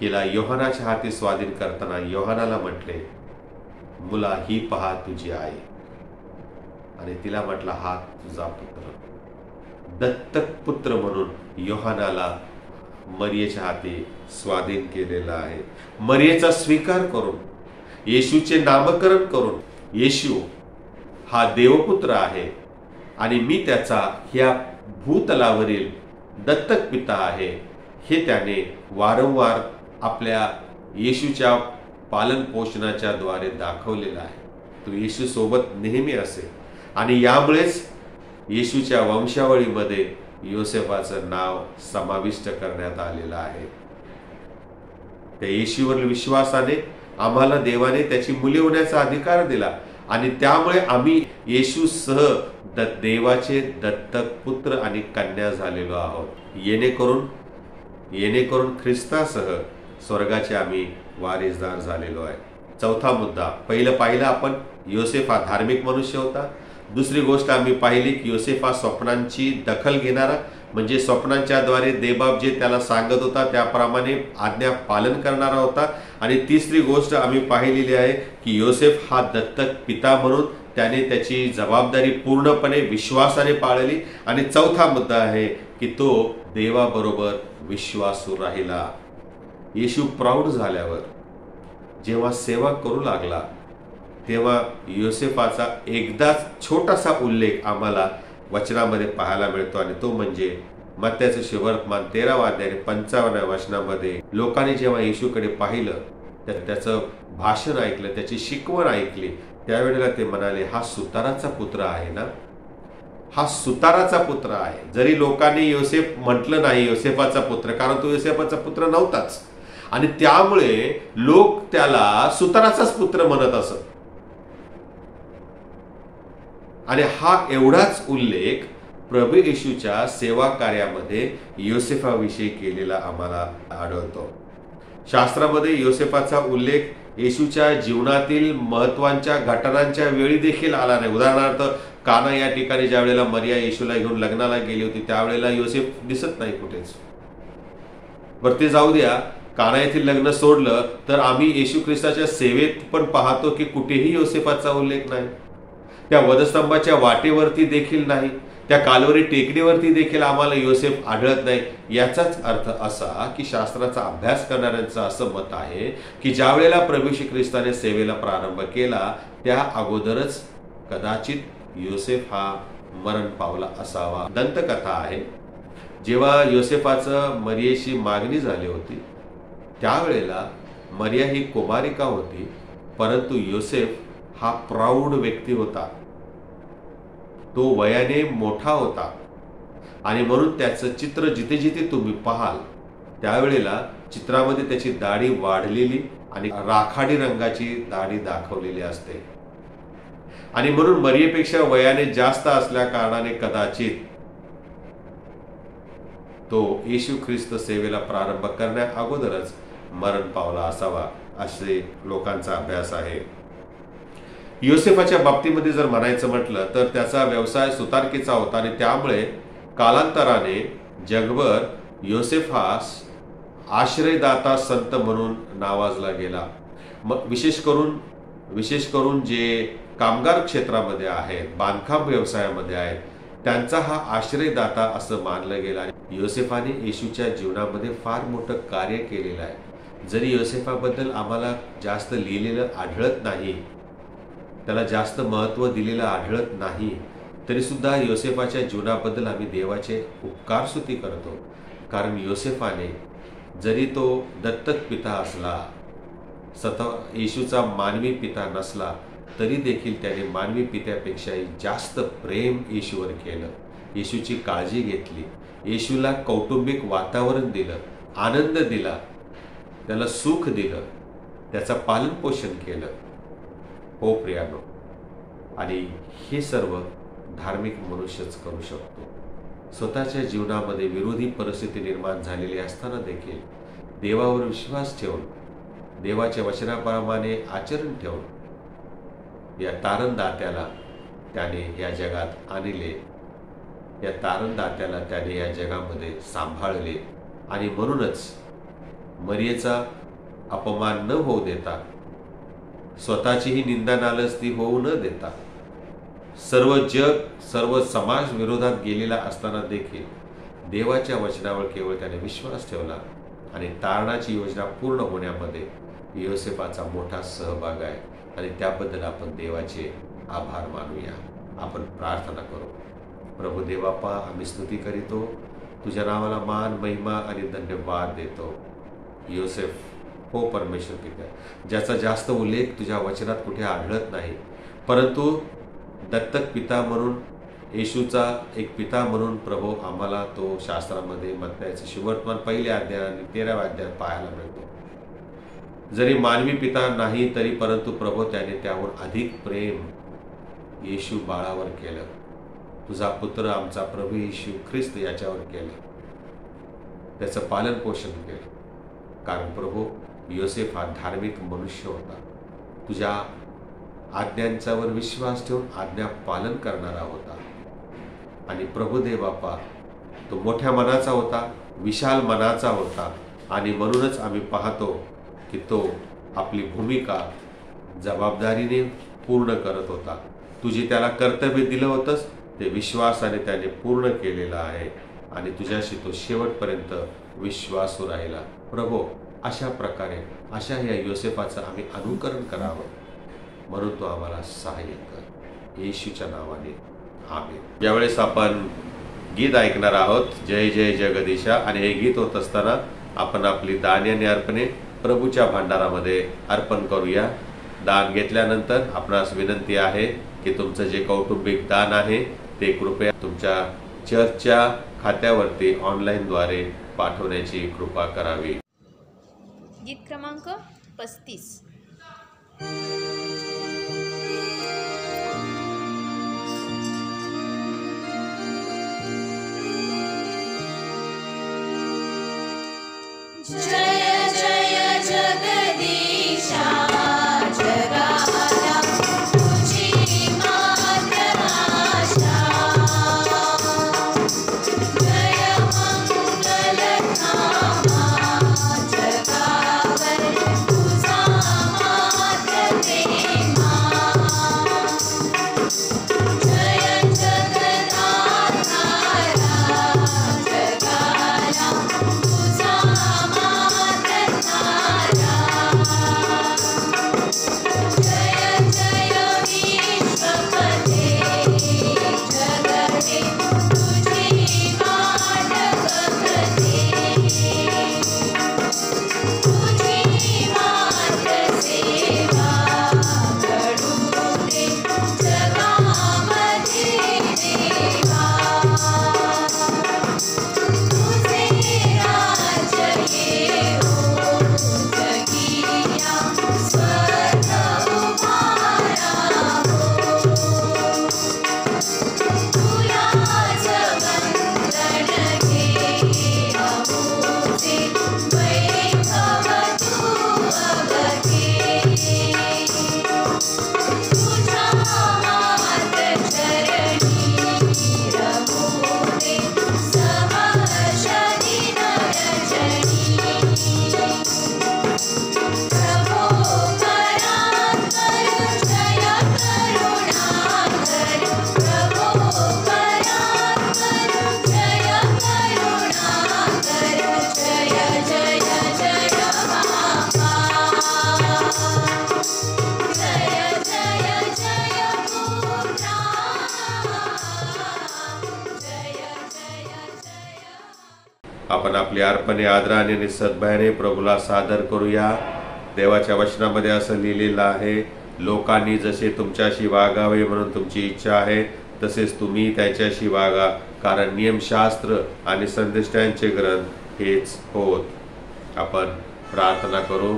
हिला योहानाच्या हाती स्वाधीन करताना योहानाला म्हटले, मुला ही पहा तुझी आई, आणि तिला म्हटला हा तुझा पुत्र. दत्तक पुत्र म्हणून योहानाला मरियेच्या हाती स्वाधीन केलेला आहे. मरियेचा स्वीकार करून, येशूचे नामकरण करून, येशू हा देवपुत्र आहे आणि मी त्याचा ह्या भूतलावरील दत्तक पिता आहे हे त्याने वारंवार आपल्या येशूच्या पालन पोषणाच्या द्वारे दाखवलेलं आहे. तो येशू सोबत नेहमी असेल आणि यामुळेच येशूच्या वंशावळीमध्ये योसेफाचं नाव समाविष्ट करण्यात आलेलं आहे. त्या येशूवरील विश्वासाने आम्हाला देवाने त्याची मुले होण्याचा अधिकार दिला आणि त्यामुळे आम्ही येशूसह देवाचे दत्तक पुत्र आणि कन्या झालेलो आहोत. येणेकरून ख्रिस्तासह स्वर्गाचे आम्ही वारिसदार झालेलो आहे. चौथा मुद्दा, पहिलं पाहिलं आपण, योसेफ हा धार्मिक मनुष्य होता. दुसरी गोष्ट आम्ही पाहिली की योसेफ हा स्वप्नांची दखल घेणारा, म्हणजे स्वप्नांच्याद्वारे देवबाप जे त्याला सांगत होता त्याप्रमाणे आज्ञा पालन करणारा होता. आणि तिसरी गोष्ट आम्ही पाहिलेली आहे की योसेफ हा दत्तक पिता म्हणून त्याने त्याची जबाबदारी पूर्णपणे विश्वासाने पाळली. आणि चौथा मुद्दा आहे की तो देवाबरोबर विश्वासू राहिला. येशू प्रौढ झाल्यावर जेव्हा सेवा करू लागला तेव्हा योसेफाचा एकदाच छोटासा उल्लेख आम्हाला वचनामध्ये पाहायला मिळतो आणि तो म्हणजे मत्त्याचं सुवर्तमान 13 अध्याय 55 वचनामध्ये लोकांनी जेव्हा येशूकडे पाहिलं, तर त्याचं भाषण ऐकलं, त्याची शिकवण ऐकली, त्यावेळेला ते म्हणाले, हा सुताराचा पुत्र आहे ना, हा सुताराचा पुत्र आहे. जरी लोकांनी योसेफ म्हटलं नाही योसेफाचा पुत्र, कारण तो योसेफाचा पुत्र नव्हताच आणि त्यामुळे लोक त्याला सुताराचाच पुत्र म्हणत असत. आणि हा एवढाच उल्लेख प्रभू येशूच्या सेवा कार्यामध्ये योसेफाविषयी केलेला आम्हाला आढळतो. शास्त्रामध्ये योसेफाचा उल्लेख येशूच्या जीवनातील महत्वाच्या घटनांच्या वेळी देखील आला नाही. उदाहरणार्थ काना या ठिकाणी ज्या वेळेला मरिया येशूला घेऊन लग्नाला गेली होती त्यावेळेला योसेफ दिसत नाही कुठेच. बरं ते जाऊ द्या, काना येथील लग्न सोडलं तर आम्ही येशू ख्रिस्ताच्या सेवेत पण पाहतो की कुठेही योसेफाचा उल्लेख नाही. त्या वधस्तंभाच्या वाटेवरती देखील नाही, त्या कालवरी टेकडीवरती देखील आम्हाला योसेफ आढळत नाही. याचाच अर्थ असा की शास्त्राचा अभ्यास करणाऱ्यांचं असं मत आहे की ज्या वेळेला प्रभू श्री ख्रिस्ताने सेवेला प्रारंभ केला त्या अगोदरच कदाचित योसेफ हा मरण पावला असावा. दंतकथा आहे, जेव्हा योसेफाचं मरियेशी मागणी झाली होती त्यावेळेला मरिया ही कुमारिका होती, परंतु योसेफ हा प्रौढ व्यक्ती होता, तो वयाने मोठा होता आणि म्हणून त्याचं चित्र जिथे जिथे तुम्ही पाहाल त्यावेळेला चित्रामध्ये त्याची दाढी वाढलेली आणि राखाडी रंगाची दाढी दाखवलेली असते. आणि म्हणून मरियेपेक्षा वयाने जास्त असल्या कारणाने कदाचित तो येशू ख्रिस्त सेवेला प्रारंभ करण्या अगोदरच मरण पावला असावा असे लोकांचा अभ्यास आहे. योसेफाच्या बाबतीमध्ये जर म्हणायचं म्हटलं तर त्याचा व्यवसाय सुतारकीचा होता आणि त्यामुळे कालांतराने जगभर योसेफ हा आश्रयदाता संत म्हणून नावाजला गेला. मग विशेष करून जे कामगार क्षेत्रामध्ये आहेत, बांधकाम व्यवसायामध्ये आहेत, त्यांचा हा आश्रयदाता असं मानलं गेलं. आणि योसेफाने येशूच्या जीवनामध्ये फार मोठं कार्य केलेलं आहे. जरी योसेफाबद्दल आम्हाला जास्त लिहिलेलं आढळत नाही, त्याला जास्त महत्त्व दिलेलं आढळत नाही, तरी सुद्धा योसेफाच्या जीवनाबद्दल आम्ही देवाचे उपकार स्तुती करतो. कारण योसेफाने जरी तो दत्तक पिता असला, स्वतः येशूचा मानवी पिता नसला, तरी देखील त्याने मानवी पित्यापेक्षाही जास्त प्रेम येशूवर केलं, येशूची काळजी घेतली, येशूला कौटुंबिक वातावरण दिलं, आनंद दिला, त्याला सुख दिलं, त्याचं पालनपोषण केलं. हो प्रियानो, आणि हे सर्व धार्मिक मनुष्यच करू शकतो. स्वतःच्या जीवनामध्ये विरोधी परिस्थिती निर्माण झालेली असताना देखील देवावर विश्वास ठेवून, देवाच्या वचनाप्रमाणे आचरण ठेवून या तारणदात्याला त्याने या जगात आणले, या तारणदात्याला त्याने या जगामध्ये सांभाळले. आणि म्हणूनच मरियेचा अपमान न होऊ देता, स्वतःचीही निंदा नालस्ती होऊ न देता, सर्व जग सर्व समाज विरोधात गेलेला असताना देखील देवाच्या वचनावर केवळ त्याने विश्वास ठेवला आणि तारणाची योजना पूर्ण होण्यामध्ये योसेफाचा मोठा सहभाग आहे. आणि त्याबद्दल आपण देवाचे आभार मानूया. आपण प्रार्थना करू. प्रभू देवापा, आम्ही स्तुती करीतो, तुझ्या नावाला मान, महिमा आणि धन्यवाद देतो. योसेफ, हो परमेश्वर पिता, ज्याचा जास्त उल्लेख तुझ्या वचनात कुठे आढळत नाही, परंतु दत्तक पिता म्हणून, येशूचा एक पिता म्हणून प्रभू आम्हाला तो शास्त्रामध्ये मत्तयाचे सुवर्तमान 1 अध्याय आणि 13व्या अध्यायात पाहायला मिळतो. जरी मानवी पिता नाही तरी परंतु प्रभू त्याने त्यावर अधिक प्रेम येशू बाळावर केलं. तुझा पुत्र आमचा प्रभू येशू ख्रिस्त याच्यावर केलं, त्याचं पालन पोषण केलं. कारण प्रभू योसेफ हा धार्मिक मनुष्य होता, तुझ्या आज्ञांच्यावर विश्वास ठेवून आज्ञा पालन करणारा होता. आणि प्रभुदेव बाप्पा तो मोठ्या मनाचा होता, विशाल मनाचा होता. आणि म्हणूनच आम्ही पाहतो की तो आपली भूमिका जबाबदारीने पूर्ण करत होता. तुझी त्याला कर्तव्य दिलं होतंस ते विश्वासाने त्याने पूर्ण केलेलं आहे आणि तुझ्याशी तो शेवटपर्यंत विश्वासू राहिला. प्रभू अशा प्रकारे अशा या योसेफाचं आम्ही अनुकरण करावं म्हणून तो आम्हाला सहाय्य कर, येशूच्या नावाने आमेन. यावेळेस आपण गीत ऐकणार आहोत, जय जय जगदीशा. आणि हे गीत होत असताना आपण आपली दान आणि अर्पणे प्रभूच्या भांडारामध्ये अर्पण करूया. दान घेतल्यानंतर आपणास विनंती आहे की तुमचं जे कौटुंबिक दान आहे ते कृपया तुमच्या चर्चच्या खात्यावरती ऑनलाईनद्वारे पाठवण्याची कृपा करावी. गीत क्रमांक 35. जय जय जगदीशा जगाला तुझी मात्र आशा. जय मंगलधामा जगावर तुझा मात्र प्रेमा. जय जगन्नाथा जगाला तुझा आपण आपली अर्पणे आदराने आणि सद्भावाने प्रभूला सादर करूया. देवाच्या वचनामध्ये असं लिहिलेलं आहे, लोकांनी जसे तुमच्याशी वागावे म्हणून तुमची इच्छा आहे तसेच तुम्ही त्याच्याशी वागा, कारण नियमशास्त्र आणि संदेष्टांचे ग्रंथ हेच होत. आपण प्रार्थना करू.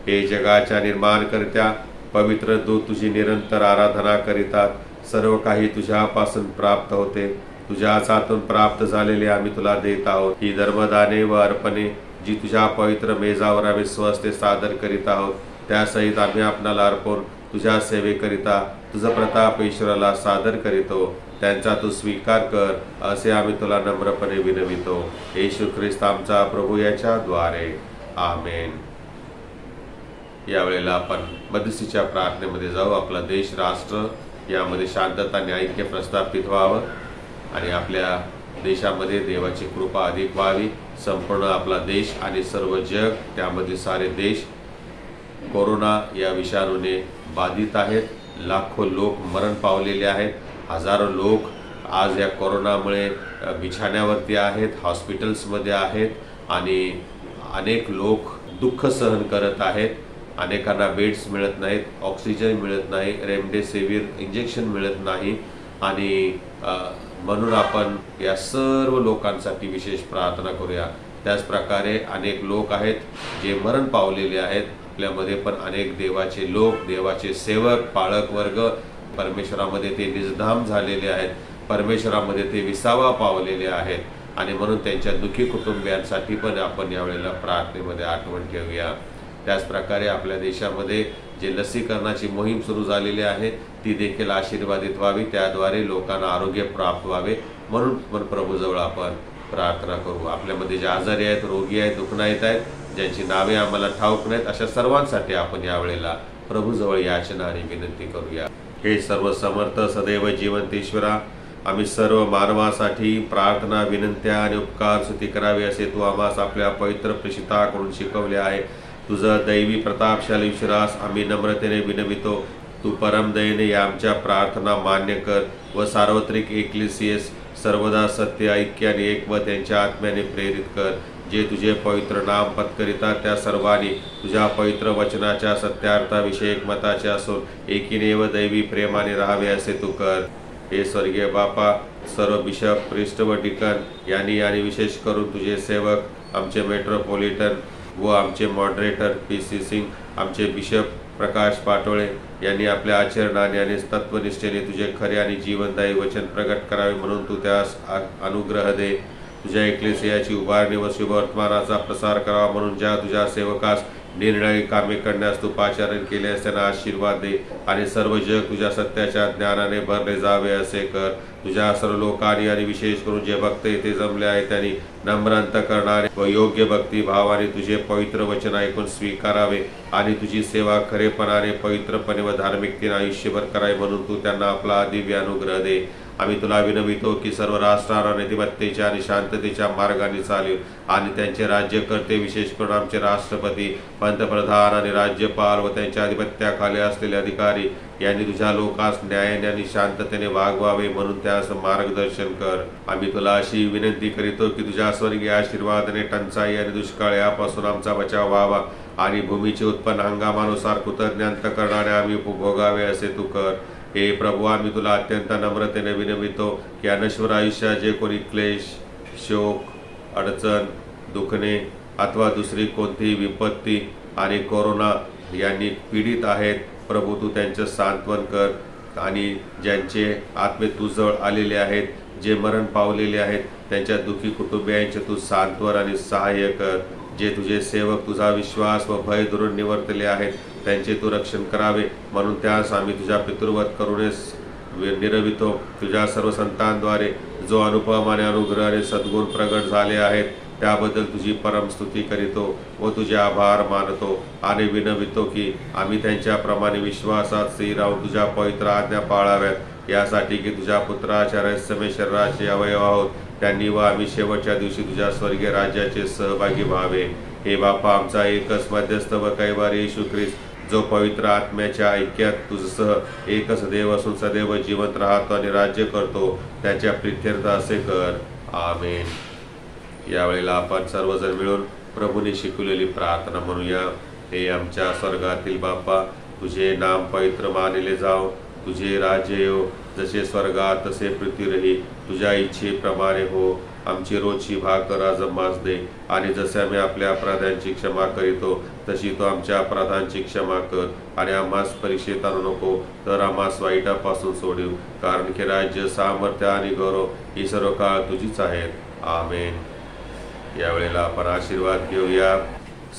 हे जगाच्या निर्माणकर्त्या पवित्र दूत तुझी निरंतर आराधना करीतात. सर्व काही तुझ्यापासून प्राप्त होते, तुझ्याच हातून प्राप्त झालेले आम्ही तुला देत आहोत. ही धर्मदाने व अर्पणे जी तुझ्या पवित्र मेजावर आम्ही स्वस्ते सादर करीत आहोत, त्यासहित आम्ही आपणाला अर्पण तुझ्या सेवेकरिता तुझा प्रताप ईश्वराला सादर करीतो. त्यांचा तू स्वीकार कर असे आम्ही तुला नम्रपणे विनवितो. येशू ख्रिस्त आमचा प्रभू याच्या द्वारे आमेन. यावेळेला आपण मध्यस्थीच्या प्रार्थनेमध्ये जाऊ. आपला देश राष्ट्र यामध्ये शांतता आणि ऐक्य प्रस्थापित व्हावं आणि आपल्या देशामध्ये देवाची कृपा अधिक व्हावी. संपूर्ण आपला देश आणि सर्व जग, त्यामध्ये सारे देश कोरोना या विषाणूने बाधित आहेत. लाखो लोक मरण पावलेले आहेत. हजारो लोक आज या कोरोनामुळे बिछाण्यावरती आहेत, हॉस्पिटल्समध्ये आहेत आणि अनेक लोक दुःख सहन करत आहेत. अनेकांना बेड्स मिळत नाहीत, ऑक्सिजन मिळत नाही, रेमडेसिवीर इंजेक्शन मिळत नाही आणि म्हणून आपण या सर्व लोकांसाठी विशेष प्रार्थना करूया। त्याच प्रकारे अनेक लोक आहेत जे मरण पावलेले आहेत, आपल्यामध्ये पण अनेक देवाचे लोक, देवाचे सेवक, पाळक वर्ग परमेश्वरामध्ये ते निजधाम झालेले आहेत, परमेश्वरामध्ये ते विसावा पावलेले आहेत आणि म्हणून त्यांच्या दुःखी कुटुंबियांसाठी पण आपण यावेळेला प्रार्थनेमध्ये आठवण ठेवूया। त्याच प्रकारे आपल्या देशामध्ये जे लसीकरणाची मोहीम सुरू झालेली आहे ती देखील आशीर्वादित व्हावी, त्याद्वारे लोकांना आरोग्य प्राप्त व्हावे म्हणून पण प्रभूजवळ आपण प्रार्थना करू। आपल्यामध्ये जे आजारी आहेत, रोगी आहेत, दुखणायत आहेत, ज्यांची नावे आम्हाला ठाऊक नाहीत, अशा सर्वांसाठी आपण यावेळेला प्रभूजवळ याचना आणि विनंती करूया। हे सर्व समर्थ सदैव जिवंत ईश्वरा, आम्ही सर्व मानवासाठी प्रार्थना, विनंत्या आणि उपकार स्तुती करावी असे तू आम्हास आपल्या पवित्र प्रेषिताकडून शिकवले आहे। तुझा दैवी प्रतापशाली विश्वास आम्ही नम्रतेने विनवितो, तू परमदयेने या आमच्या प्रार्थना मान्य कर व सार्वत्रिक एकलेसियस सर्वदा सत्य, ऐक्य आणि एकमत यांच्या आत्म्याने प्रेरित कर। जे तुझे पवित्र नाम पत्करितात त्या सर्वांनी तुझ्या पवित्र वचनाच्या सत्यार्थाविषयी एकमताचे असून एकीने व दैवी प्रेमाने राहावे असे तू कर। हे स्वर्गीय बापा, सर्व बिशप, प्रिस्ट व डिकन यांनी आणि विशेष करून तुझे सेवक, आमचे मेट्रोपॉलिटन व आमचे मॉडरेटर पी.सी. सिंग, आमचे बिशप प्रकाश पाटोळे यांनी आपल्या आचरणाने आणि तत्वनिष्ठेने तुझे खरे आणि जीवनदायी वचन प्रगट करावे म्हणून तू त्यास अनुग्रह दे। तुझ्या एक्लेसियाची उभारणी व शुभवर्तमानाचा प्रसार करावा म्हणून ज्या तुझ्या सेवकास निर्णय कामे करण्यास तू पाचारण केल्यास त्यांना आशीर्वाद दे आणि सर्व जग तुझ्या सत्याच्या ज्ञानाने भरले जावे असे कर। तुझ्या सर्व लोकांनी आणि विशेष करून जे भक्त येथे जमले आहेत त्यांनी नम्र अंतकरणाने व योग्य भक्ती भावाने तुझे पवित्र वचन ऐकून स्वीकारावे आणि तुझी सेवा खरेपणाने, पवित्रपणे व धार्मिकतेने आयुष्यभर करावे म्हणून तू त्यांना आपला दिव्य अनुग्रह दे। आम्ही तुला विनवितो की सर्व राष्ट्रांना नीतिमत्तेच्या आणि शांततेच्या मार्गाने चालेल आणि त्यांचे राज्यकर्ते, विशेष करून आमचे राष्ट्रपती, पंतप्रधान आणि राज्यपाल व त्यांच्या अधिपत्याखाली असलेले अधिकारी यांनी तुझ्या लोकांस न्यायाने आणि शांततेने वागवावे म्हणून त्यास मार्गदर्शन कर। आम्ही तुला अशी विनंती करीतो की तुझ्या स्वर्गीय आशीर्वादाने टंचाई आणि दुष्काळ यापासून आमचा बचाव व्हावा आणि भूमीचे उत्पन्न हंगामानुसार कृतज्ञ अंतकरणाने आम्ही उपभोगावे असे तू कर। हे प्रभू, आम्ही तुला अत्यंत नम्रतेने विनवितो की अनश्वर आयुष्यात जे कोणी क्लेश, शोक, अडचण, दुखणे अथवा दुसरी कोणतीही विपत्ती आणि कोरोना यांनी पीडित आहेत, प्रभू तू त्यांचे सांत्वन कर आणि ज्यांचे आत्मे तुझजवळ आलेले आहेत, जे मरण पावलेले आहेत, त्यांच्या दुःखी कुटुंबियांचे तू सांत्वन आणि सहाय्य कर। जे तुझे सेवक तुझा विश्वास व भय दुरून निवर्तले आहेत त्यांचे तू रक्षण करावे म्हणून त्यास आम्ही तुझ्या पितृवत करुणेस निरवितो। तुझ्या सर्व संतांद्वारे जो अनुपम आणि अनुग्रह आणि सद्गुण प्रगट झाले आहेत त्याबद्दल तुझी परम स्तुती करीतो व तुझे आभार मानतो आणि विनवितो की आम्ही त्यांच्याप्रमाणे विश्वासात स्थिर राहून तुझ्या पवित्र आज्ञा पाळाव्यात, यासाठी की तुझ्या पुत्राच्या रहस्यमय शरीराचे अवयव आहोत त्यांनी व आम्ही शेवटच्या दिवशी तुझ्या स्वर्गीय राज्याचे सहभागी व्हावे। हे बापा, आमचा एकच मध्यस्थ व कैवारी येशू ख्रिस्त जो पवित्र आत्म्याच्या ऐक्यात तुझसह एकच देव असून सदैव जिवंत राहतो आणि राज्य करतो, त्याच्या प्रित्यर्थ असे कर। आमेन। यावेळेला आपण सर्वजण मिळून प्रभूने शिकवलेली प्रार्थना म्हणूया। हे आमच्या स्वर्गातील बापा, तुझे नाम पवित्र मानले जाओ, तुझे राज्य येवो, जसे स्वर्गात तसे पृथ्वीवरही तुझ्या इच्छेप्रमाणे हो। आमची रोजची भाकर आज आम्हास दे आणि जसे आम्ही आपल्या अपराधांची क्षमा करीतो तशी तो आमच्या अपराधांची क्षमा कर आणि आम्हास परीक्षेत आणू नको तर आम्हास वाईटापासून सोडव, कारण की राज्य, सामर्थ्य आणि गौरव ही सर्व काळ तुझीच आहेत। आमेन। यावेळेला आपण आशीर्वाद घेऊया।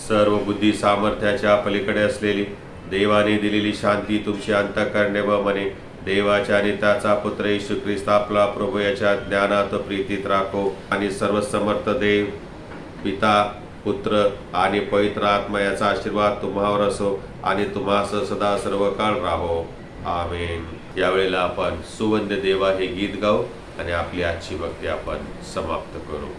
सर्व बुद्धी सामर्थ्याच्या पलीकडे असलेली देवाने दिलेली शांती तुमची अंतःकरणे व मने देवाच्या आणि त्याचा पुत्र येशू ख्रिस्त आपला प्रभू याच्या ज्ञानात प्रीतीत राखो आणि सर्व समर्थ देव, पिता, पुत्र आणि पवित्र आत्मा याचा आशीर्वाद तुम्हावर असो आणि तुम्हास सदा सर्व काळ राहो। आमेन। यावेळेला आपण सुवंद्य देवा हे गीत गाऊ आणि आपली आजची भक्ती आपण समाप्त करू।